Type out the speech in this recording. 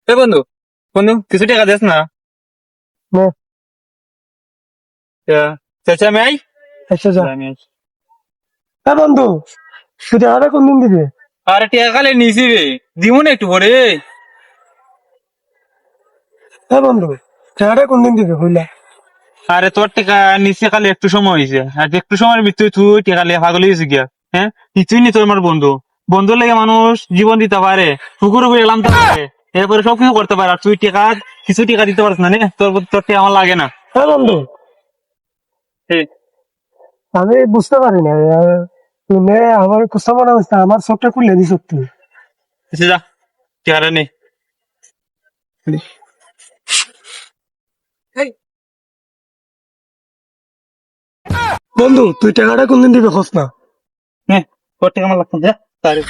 এ বন্ধু, বন্ধু কিছু টাকা দেস না। নে, চাচা আমি আই। আচ্ছা যা। আমি আই। হ্যাঁ বন্ধু, তুই টাকাটা কোন দিন দিবি? আরে টাকা খালি নিছি রে, দিব না একটু পরে। হ্যাঁ বন্ধু, টাকাটা কোন দিন দিবি হইলা? আরে তোর টাকা নিচে খালি একটু সময় হয়েছে, আর একটু সময়ের ভিতরে তুই টাকা লিয়ে পাগল হয়েছে গিয়া। হ্যাঁ, কিছুই নি তোর আমার বন্ধু। বন্ধুর লাগে মানুষ জীবন দিতে পারে, পুকুর উপরে এলাম পারে, এরপরে সবকিছু করতে পারে। আর তুই টাকা কিছু টাকা দিতে পারছ না নে, তোর তোর টাকা আমার লাগে না। হ্যাঁ বন্ধু, হে, আমি বুঝতে পারি না তুই নে, আমার কুস্তা মনে হচ্ছে না, আমার সবটা খুলে দিস তুই। আচ্ছা যা, টাকাটা নে। বন্ধু তুই টাকাটা কোন দিন দিবি খোঁজ না। হ্যাঁ, তোর টাকা আমার লাগতো যা তারে।